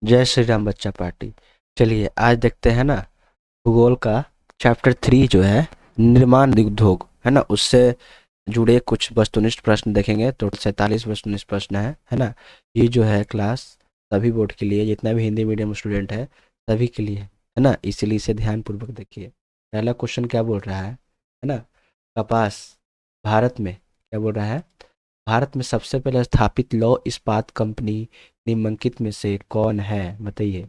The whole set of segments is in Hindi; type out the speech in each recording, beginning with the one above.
जय श्री राम बच्चा पार्टी। चलिए आज देखते हैं ना भूगोल का चैप्टर 3 जो है निर्माण उद्योग है ना, उससे जुड़े कुछ वस्तुनिष्ठ प्रश्न देखेंगे। टोटल 47 वस्तुनिष्ठ प्रश्न है ना। ये जो है क्लास सभी बोर्ड के लिए, जितना भी हिंदी मीडियम स्टूडेंट है सभी के लिए है ना, इसीलिए इसे ध्यान पूर्वक देखिए। पहला क्वेश्चन क्या बोल रहा है ना, कपास भारत में क्या बोल रहा है, भारत में सबसे पहले स्थापित लौह इस्पात कंपनी निम्नलिखित में से कौन है, बताइए।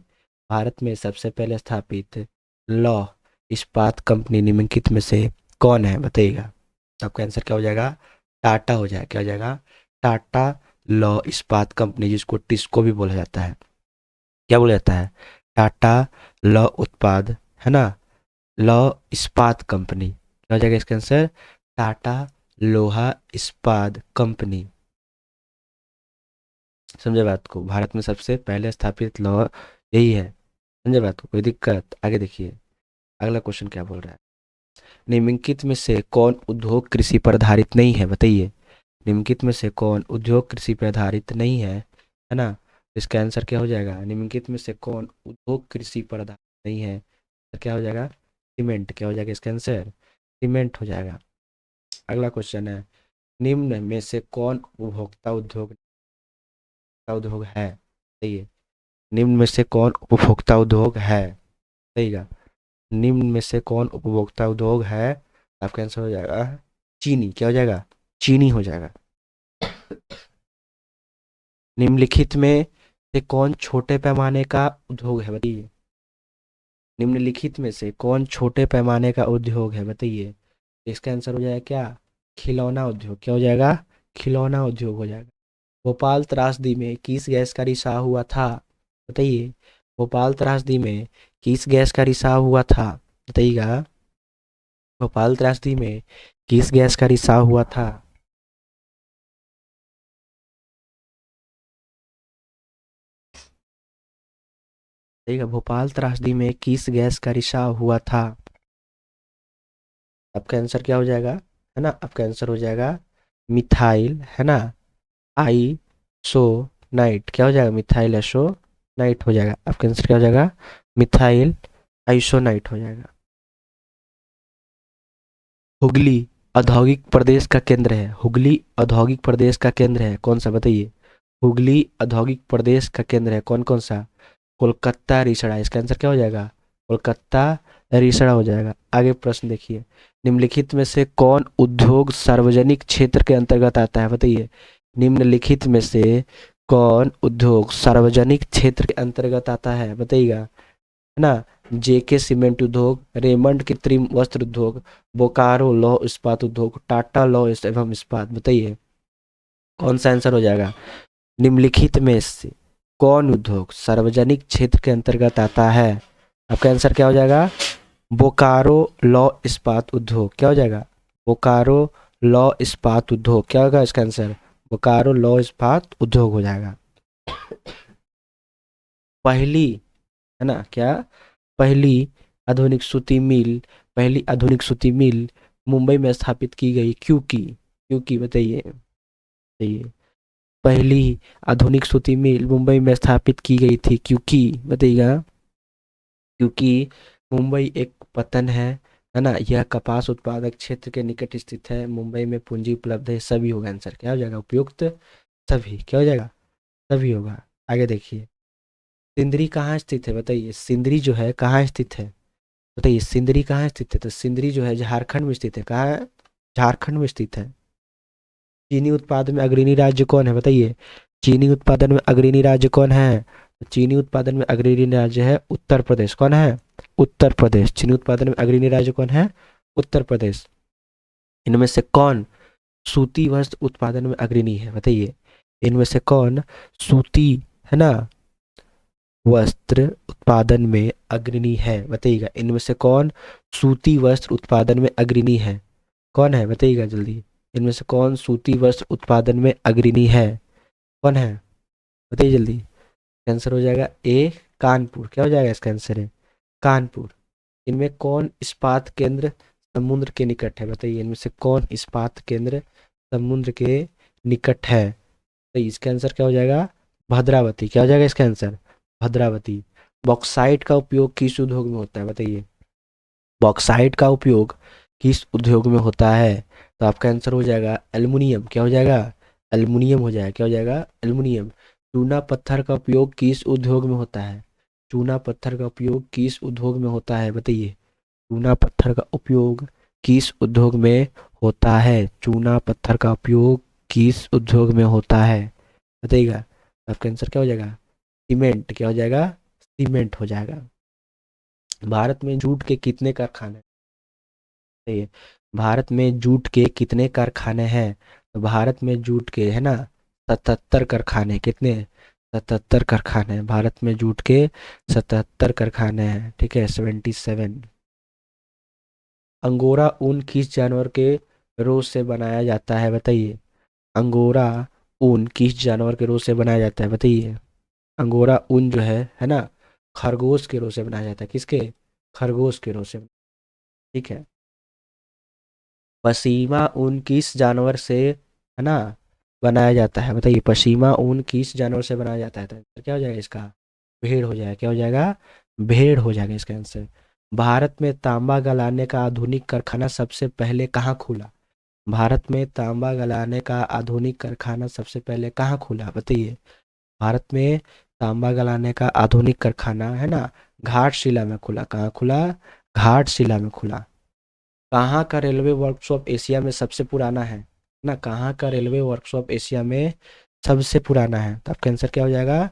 भारत में सबसे पहले स्थापित लौह इस्पात कंपनी निम्नलिखित में से कौन है, बताइएगा। आपका आंसर क्या हो जाएगा, टाटा हो जाएगा। क्या हो जाएगा, टाटा लौह इस्पात कंपनी, जिसको टिस्को भी बोला जाता है। क्या बोला जाता है, टाटा लौह उत्पाद है ना, लौह इस्पात कंपनी। क्या हो जाएगा इसका आंसर, टाटा लोहा इस्पात कंपनी। समझे बात को, भारत में सबसे पहले स्थापित लौह यही है। समझे बात को, कोई दिक्कत। आगे देखिए अगला क्वेश्चन क्या बोल रहा है, निम्नलिखित में से कौन उद्योग कृषि पर आधारित नहीं है, बताइए। निम्नलिखित में से कौन उद्योग कृषि पर आधारित नहीं है ना। इसका आंसर क्या हो जाएगा, निम्नलिखित में से कौन उद्योग कृषि पर आधारित नहीं है, तो क्या हो जाएगा, सीमेंट। क्या हो जाएगा इसका आंसर, सीमेंट हो जाएगा। अगला क्वेश्चन है, निम्न में से कौन उपभोक्ता उद्योग है, सही है। निम्न में से कौन उपभोक्ता उद्योग है, सही है। निम्न में से कौन उपभोक्ता उद्योग है, आपका आंसर हो जाएगा चीनी। क्या हो जाएगा, चीनी हो जाएगा। निम्नलिखित में से कौन छोटे पैमाने का उद्योग है, बताइए। निम्नलिखित में से कौन छोटे पैमाने का उद्योग है, बताइए। इसका आंसर हो जाएगा क्या, खिलौना उद्योग। क्या हो जाएगा, खिलौना उद्योग हो जाएगा। भोपाल त्रासदी में किस गैस का रिसाव हुआ था, बताइए। भोपाल त्रासदी में किस गैस का रिसाव हुआ था, बताइएगा। भोपाल त्रासदी में किस गैस का रिसाव हुआ था। बताइएगा, भोपाल त्रासदी में किस गैस का रिसाव हुआ था। आपका आंसर क्या हो जाएगा, है ना, आपका आंसर हो जाएगा मिथाइल, है ना, आई सो नाइट। क्या हो जाएगा, मिथाइल एसो नाइट हो जाएगा। आपका आंसर क्या हो जाएगा, मिथाइल आइसोनाइट हो जाएगा। हुगली औद्योगिक प्रदेश का केंद्र है, हुगली औद्योगिक प्रदेश का केंद्र है कौन सा, बताइए। हुगली औद्योगिक प्रदेश का केंद्र है कौन कौन सा, कोलकाता रिसड़ा। इसका आंसर क्या हो जाएगा, कोलकाता रिसड़ा हो जाएगा। आगे प्रश्न देखिए, निम्नलिखित में से कौन उद्योग सार्वजनिक क्षेत्र के अंतर्गत आता है, बताइए। निम्नलिखित में से कौन उद्योग सार्वजनिक क्षेत्र के अंतर्गत आता है, बताइएगा, है ना। जेके सीमेंट उद्योग, रेमंड कृत्रिम वस्त्र उद्योग, बोकारो लौह इस्पात उद्योग, टाटा लौह एवं इस्पात, बताइए कौन सा आंसर हो जाएगा। निम्नलिखित में से कौन उद्योग सार्वजनिक क्षेत्र के अंतर्गत आता है, आपका आंसर क्या हो जाएगा, बोकारो लौह इस्पात उद्योग। क्या हो जाएगा, बोकारो लौह इस्पात उद्योग। क्या होगा इसका आंसर, बोकारो लौह इस्पात उद्योग हो जाएगा। पहली, है ना, क्या, पहली आधुनिक सूती मिल, पहली आधुनिक सूती मिल मुंबई में स्थापित की गई, क्योंकि बताइए, बताइए। पहली आधुनिक सूती मिल मुंबई में स्थापित की गई थी, क्योंकि बताइएगा। क्योंकि मुंबई एक पतन है ना, यह कपास उत्पादक क्षेत्र के निकट स्थित है, मुंबई में पूंजी उपलब्ध है, सभी होगा आंसर। क्या हो जाएगा, उपयुक्त सभी। क्या हो जाएगा, सभी होगा। आगे देखिए, सिंदरी कहाँ स्थित है, बताइए। सिंदरी जो है कहाँ स्थित है, बताइए। सिंदरी कहाँ स्थित है, तो सिंदरी जो है झारखंड में स्थित है। कहाँ है, झारखंड में स्थित है। चीनी उत्पादन में अग्रणी राज्य कौन है, बताइए। चीनी उत्पादन में अग्रणी राज्य कौन है, तो चीनी उत्पादन में अग्रणी राज्य है उत्तर प्रदेश। कौन है, उत्तर प्रदेश। चीनी उत्पादन में अग्रणी राज्य कौन है, उत्तर प्रदेश। इनमें से कौन सूती वस्त्र उत्पादन में अग्रणी है, बताइए। इनमें से कौन सूती, है ना, वस्त्र उत्पादन में अग्रणी है, बताइएगा। इनमें से कौन सूती वस्त्र उत्पादन में अग्रणी है, कौन है, बताइएगा जल्दी। इनमें से कौन सूती वस्त्र उत्पादन में अग्रणी है, कौन है, बताइए जल्दी। आंसर हो जाएगा ए, कानपुर। क्या हो जाएगा इसका आंसर है, कानपुर। इनमें कौन इस्पात केंद्र समुद्र के निकट है, बताइए। इनमें से कौन इस्पात केंद्र समुद्र के निकट है, तो इसका आंसर क्या हो जाएगा, भद्रावती। क्या हो जाएगा इसका आंसर, भद्रावती। बॉक्साइट का उपयोग किस उद्योग में होता है बताइए? बॉक्साइट का उपयोग किस उद्योग में होता है? तो आपका आंसर हो जाएगा एल्युमिनियम। क्या हो जाएगा? एल्युमिनियम हो जाएगा। क्या हो जाएगा? एल्युमिनियम। चूना पत्थर का उपयोग किस उद्योग में होता है? चूना पत्थर का उपयोग किस उद्योग में होता है बताइए? चूना पत्थर का उपयोग किस उद्योग में होता है? चूना पत्थर का उपयोग किस उद्योग में होता है बताइएगा? आपका आंसर क्या हो जाएगा? सीमेंट। क्या हो जाएगा? सीमेंट हो जाएगा। भारत में जूट के कितने कारखाने? सही है। भारत में जूट के कितने कारखाने हैं? तो भारत में जूट के है ना 77 कारखाने। कितने? 77 कारखाने हैं भारत में जूट के। 77 कारखाने हैं, ठीक है, 77। अंगोरा ऊन किस जानवर के रोज से बनाया जाता है बताइए? अंगोरा ऊन किस जानवर के रोज से बनाया जाता है बताइए? अंगोरा ऊन जो है ना, खरगोश के रोज से बनाया जाता है। किसके? खरगोश के रोज से। ठीक है। पश्मीना ऊन किस जानवर से है ना बनाया जाता है बताइए? पश्मीना ऊन किस जानवर से बनाया जाता है? तो आंसर क्या हो जाएगा इसका? भेड़ हो जाएगा। क्या हो जाएगा? भेड़ हो जाएगा इसका आंसर। भारत में तांबा गलाने का आधुनिक कारखाना सबसे पहले कहाँ खुला? भारत में तांबा गलाने का आधुनिक कारखाना सबसे पहले कहाँ खुला बताइए? भारत में तांबा गलाने का आधुनिक कारखाना है ना घाटशिला में खुला। कहाँ खुला? घाटशिला में खुला। कहाँ का रेलवे वर्कशॉप एशिया में सबसे पुराना है ना? कहाँ का रेलवे वर्कशॉप एशिया में सबसे पुराना है? तो आपका आंसर क्या हो जाएगा?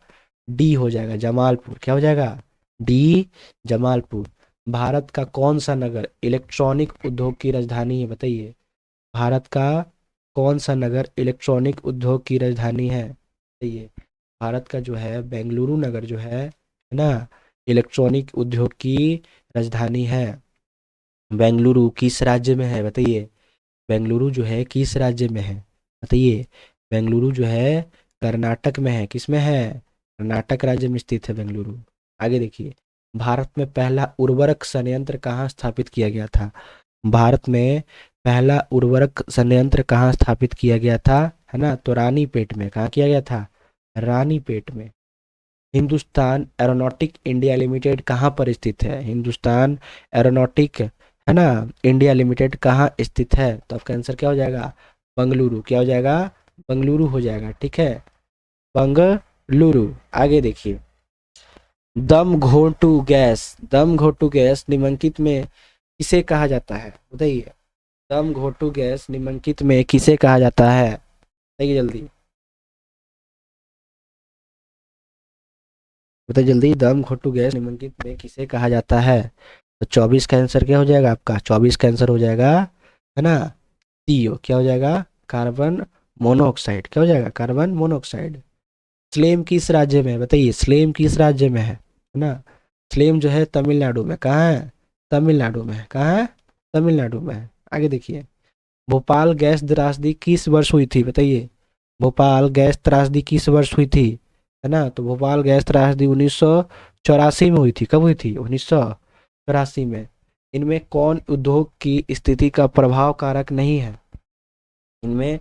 डी हो जाएगा, जमालपुर। क्या हो जाएगा? डी, जमालपुर। भारत का कौन सा नगर इलेक्ट्रॉनिक उद्योग की राजधानी है बताइए? भारत का कौन सा नगर इलेक्ट्रॉनिक उद्योग की राजधानी है बताइए? भारत का जो है बेंगलुरु नगर जो है ना इलेक्ट्रॉनिक उद्योग की राजधानी है। बेंगलुरु किस राज्य में है बताइए? बेंगलुरु जो है किस राज्य में है बताइए? बेंगलुरु जो है कर्नाटक में है। किस में है? कर्नाटक राज्य में स्थित है बेंगलुरु। आगे देखिए, भारत में पहला उर्वरक संयंत्र कहाँ स्थापित किया गया था? भारत में पहला उर्वरक संयंत्र कहाँ स्थापित किया गया था है ना? तो रानीपेट में। कहाँ किया गया था? रानीपेट में। हिंदुस्तान एरोनॉटिक इंडिया लिमिटेड कहाँ पर स्थित है? हिंदुस्तान एरोनॉटिक है ना इंडिया लिमिटेड कहाँ स्थित है? तो आपका आंसर क्या हो जाएगा? बंगलुरु। क्या हो जाएगा? बंगलुरु हो जाएगा। ठीक है, बंगलुरु। आगे देखिए, दम घोटू गैस निम्नलिखित में किसे कहा जाता है बताइए? दम घोटू गैस निम्नलिखित में किसे कहा जाता है बताइए जल्दी, बताइए जल्दी। दम घोटू गैस निम्नलिखित में किसे कहा जाता है? तो 24 का आंसर क्या हो जाएगा आपका? 24 का आंसर हो जाएगा है ना सीओ। क्या हो जाएगा? Carbon monoxide. क्या हो जाएगा? Carbon monoxide. स्लेम किस राज्य में है बताइए? स्लेम किस राज्य में है ना? स्लेम जो है तमिलनाडु में। कहाँ है? तमिलनाडु में है। कहाँ है? तमिलनाडु में है। आगे देखिए, भोपाल गैस त्रासदी किस वर्ष हुई थी बताइए? भोपाल गैस त्रासदी किस वर्ष हुई थी है ना? तो भोपाल गैस त्रासदी 1984 में हुई थी। कब हुई थी? 1984 में। इनमें कौन उद्योग की स्थिति का प्रभाव कारक नहीं है? इनमें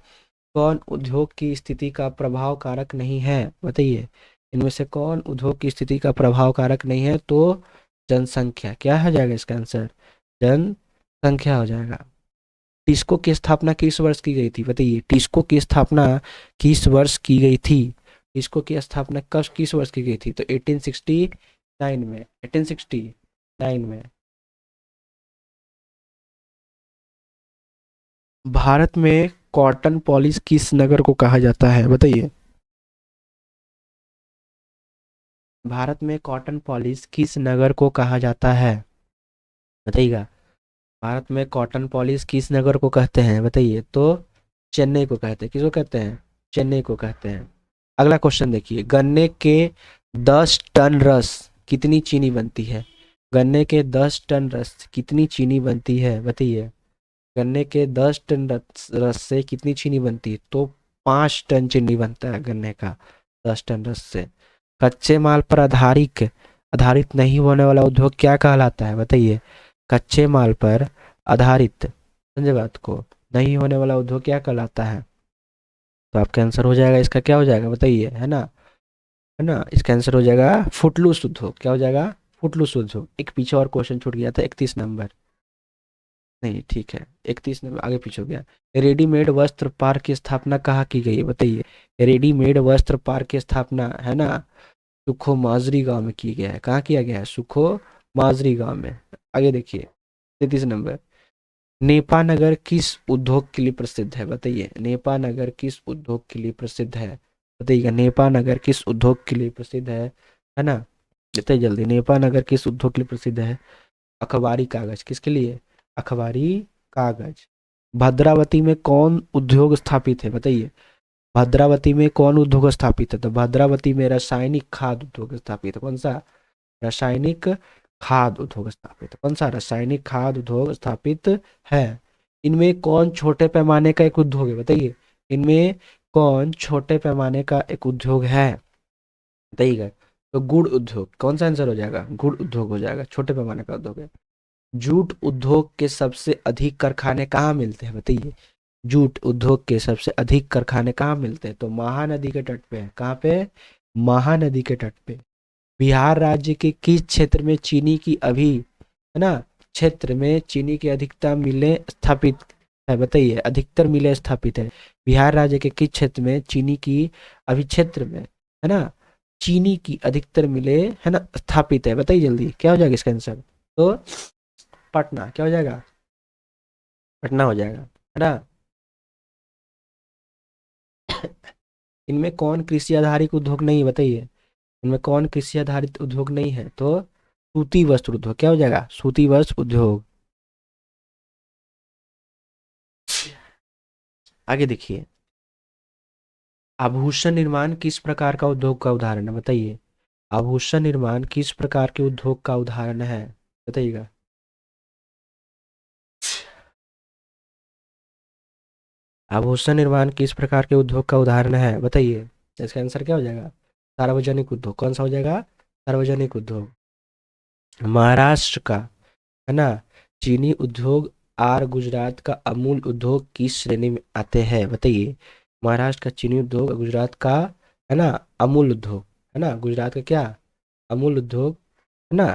कौन उद्योग की स्थिति का प्रभाव कारक नहीं है बताइए? इनमें से कौन उद्योग की स्थिति का प्रभाव कारक नहीं है? तो जनसंख्या। क्या हो जाएगा इसका आंसर? जनसंख्या हो जाएगा। टिस्को की स्थापना किस वर्ष की गई थी बताइए? टिस्को की स्थापना किस वर्ष की गई थी? टिस्को की स्थापना कब किस वर्ष की गई थी? तो 1869 में। 1869 में। भारत में कॉटन पॉलिश किस नगर को कहा जाता है बताइए? भारत में कॉटन पॉलिश किस नगर को कहा जाता है बताइएगा? भारत में कॉटन पॉलिश किस नगर को कहते हैं बताइए? तो चेन्नई को कहते हैं। किसको कहते हैं? चेन्नई को कहते हैं। अगला क्वेश्चन देखिए, गन्ने के 10 टन रस कितनी चीनी बनती है? गन्ने के 10 टन रस कितनी चीनी बनती है बताइए? गन्ने के 10 टन रस से कितनी चीनी बनती है? तो 5 टन चीनी बनता है गन्ने का 10 टन रस से। कच्चे माल पर आधारित आधारित नहीं होने वाला उद्योग क्या कहलाता है बताइए? कच्चे माल पर आधारित, समझे बात को, नहीं होने वाला उद्योग क्या कहलाता है? तो आपका आंसर हो जाएगा इसका क्या हो जाएगा बताइए है ना? है ना, इसका आंसर हो जाएगा फुटलूस उद्योग। क्या हो जाएगा? फुटलूस उद्योग। एक पीछे और क्वेश्चन छूट गया था, 31 नंबर। नहीं ठीक है, 31 नंबर आगे पीछे हो गया। रेडीमेड वस्त्र पार्क की स्थापना कहाँ की गई है बताइए? रेडीमेड वस्त्र पार्क की स्थापना, है ना, सुखो माजरी गांव में की गया है। कहाँ किया गया है? सुखो माजरी गांव में। आगे देखिए, 33 नंबर। नेपा नगर किस उद्योग के लिए प्रसिद्ध है बताइए? नेपा नगर किस उद्योग के लिए प्रसिद्ध है? बताइएगा, नेपा नगर किस उद्योग के लिए प्रसिद्ध है ना? बताइए जल्दी, नेपा नगर किस उद्योग के लिए प्रसिद्ध है? अखबारी कागज। किसके लिए? अखबारी कागज। भद्रावती में कौन उद्योग स्थापित है बताइए? भद्रावती में कौन उद्योग स्थापित है? तो भद्रावती में रासायनिक खाद उद्योग स्थापित है। कौन सा? रासायनिक खाद उद्योग स्थापित है। कौन सा? रासायनिक खाद उद्योग स्थापित है। इनमें कौन छोटे पैमाने का एक उद्योग है बताइए? इनमें कौन छोटे पैमाने का एक उद्योग है बताइएगा? तो गुड़ उद्योग। कौन सा आंसर हो जाएगा? गुड़ उद्योग हो जाएगा, छोटे पैमाने का उद्योग है। जूट उद्योग के सबसे अधिक कारखाने कहाँ मिलते हैं बताइए? जूट उद्योग के सबसे अधिक कारखाने कहाँ मिलते हैं? तो महानदी के तट पे है। कहाँ पे? महानदी के तट पे। बिहार राज्य के किस क्षेत्र में चीनी की अभी, है ना, क्षेत्र में चीनी की अधिकतम मिलें स्थापित है बताइए? अधिकतर मिलें स्थापित है। बिहार राज्य के किस क्षेत्र में चीनी की अभी क्षेत्र में, है ना, चीनी की अधिकतर मिलें, है ना, स्थापित है? बताइए जल्दी, क्या हो जाएगा इसका आंसर? तो पटना। क्या हो जाएगा? पटना हो जाएगा, है ना। इनमें कौन कृषि आधारित उद्योग नहीं है बताइए? इनमें कौन कृषि आधारित उद्योग नहीं है? तो सूती वस्त्र उद्योग। क्या हो जाएगा? सूती वस्त्र उद्योग। आगे देखिए, आभूषण निर्माण किस प्रकार का उद्योग का उदाहरण है बताइए? आभूषण निर्माण किस प्रकार के उद्योग का उदाहरण है बताइएगा? आभूषण निर्माण किस प्रकार के उद्योग का उदाहरण है बताइए? इसका आंसर क्या हो जाएगा? सार्वजनिक उद्योग। कौन सा हो जाएगा? सार्वजनिक उद्योग। महाराष्ट्र का, है ना, चीनी उद्योग और गुजरात का अमूल उद्योग किस श्रेणी में आते हैं बताइए? महाराष्ट्र का चीनी उद्योग, गुजरात का, है ना, अमूल उद्योग, है ना, गुजरात का क्या? अमूल उद्योग, है ना,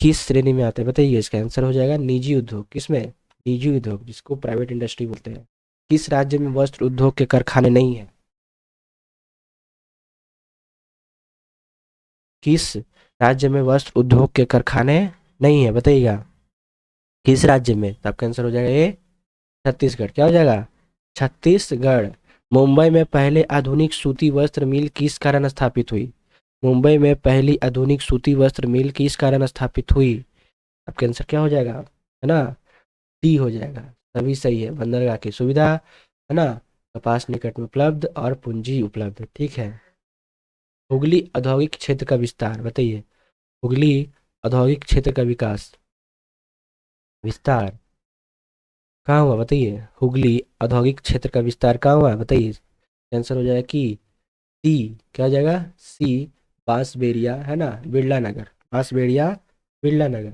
किस श्रेणी में आते हैं बताइए? इसका आंसर हो जाएगा निजी उद्योग। किसमें? निजी उद्योग, जिसको प्राइवेट इंडस्ट्री बोलते हैं। किस राज्य में वस्त्र उद्योग के कारखाने नहीं है? किस राज्य में वस्त्र उद्योग के कारखाने नहीं है बताइएगा? किस राज्य में? तो आपका आंसर हो जाएगा ए, छत्तीसगढ़। क्या हो जाएगा? छत्तीसगढ़। मुंबई में पहले आधुनिक सूती वस्त्र मिल किस कारण स्थापित हुई? मुंबई में पहली आधुनिक सूती वस्त्र मिल किस कारण स्थापित हुई? आपका आंसर क्या हो जाएगा? है ना, डी हो जाएगा। सभी सही है। बंदरगाह की सुविधा, है ना, कपास निकट में उपलब्ध और पूंजी उपलब्ध। ठीक है। हुगली औद्योगिक क्षेत्र का विस्तार बताइए? हुगली औद्योगिक क्षेत्र का विकास, विस्तार कहाँ हुआ बताइए? हुगली औद्योगिक क्षेत्र का विस्तार कहाँ हुआ है बताइए? आंसर हो जाएगा कि सी। क्या हो जाएगा? सी, बांसबेरिया, है ना, बिरला नगर। बांसबेरिया, बिरला नगर।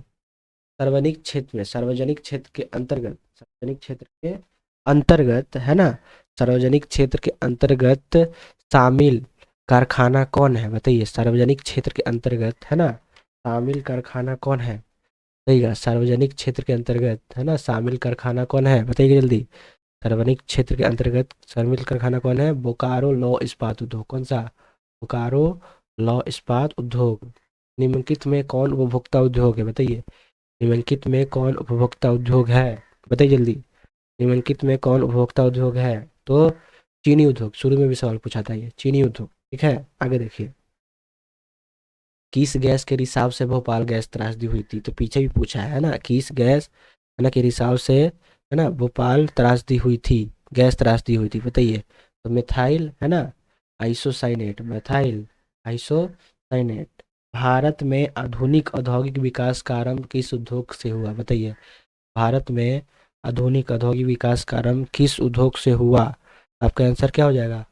सार्वजनिक क्षेत्र में, सार्वजनिक क्षेत्र के अंतर्गत, सार्वजनिक क्षेत्र के अंतर्गत, है ना, सार्वजनिक क्षेत्र के अंतर्गत शामिल कारखाना कौन है बताइए? सार्वजनिक क्षेत्र के अंतर्गत, है ना, शामिल कारखाना कौन है? बताइएगा, सार्वजनिक क्षेत्र के अंतर्गत, है ना, शामिल कारखाना कौन है बताइएगा जल्दी? सार्वजनिक क्षेत्र के अंतर्गत शामिल कारखाना कौन है? बोकारो लौह इस्पात उद्योग। कौन सा? बोकारो लौह इस्पात उद्योग। निम्नलिखित में कौन उपभोक्ता उद्योग है बताइए? निम्नलिखित में कौन उपभोक्ता उद्योग है? बताइए जल्दी, निम्नलिखित में कौन उपभोक्ता उद्योग है? तो चीनी उद्योग। शुरू में भी सवाल पूछा था ये, चीनी उद्योग। ठीक है, आगे देखिए, किस गैस के रिसाव से भोपाल गैस त्रासदी हुई थी? तो पीछे भी पूछा है ना, किस गैस, है ना, के रिसाव से, है ना, भोपाल त्रासदी हुई थी, गैस त्रासदी हुई थी बताइए? तो मिथाइल, है ना, आइसोसाइनेट, मिथाइल आइसोसाइनेट। भारत में आधुनिक औद्योगिक विकास का आरंभ किस उद्योग से हुआ बताइए? भारत में आधुनिक औद्योगिक विकास का आरंभ किस उद्योग से हुआ? आपका आंसर क्या हो जाएगा?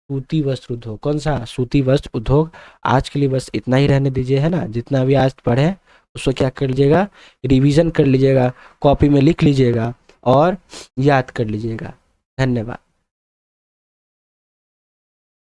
सूती वस्त्र उद्योग। कौन सा? सूती वस्त्र उद्योग। आज के लिए बस इतना ही रहने दीजिए, है ना, जितना भी आज पढ़े उसको क्या कर लीजिएगा? रिवीजन कर लीजिएगा, कॉपी में लिख लीजिएगा और याद कर लीजिएगा। धन्यवाद।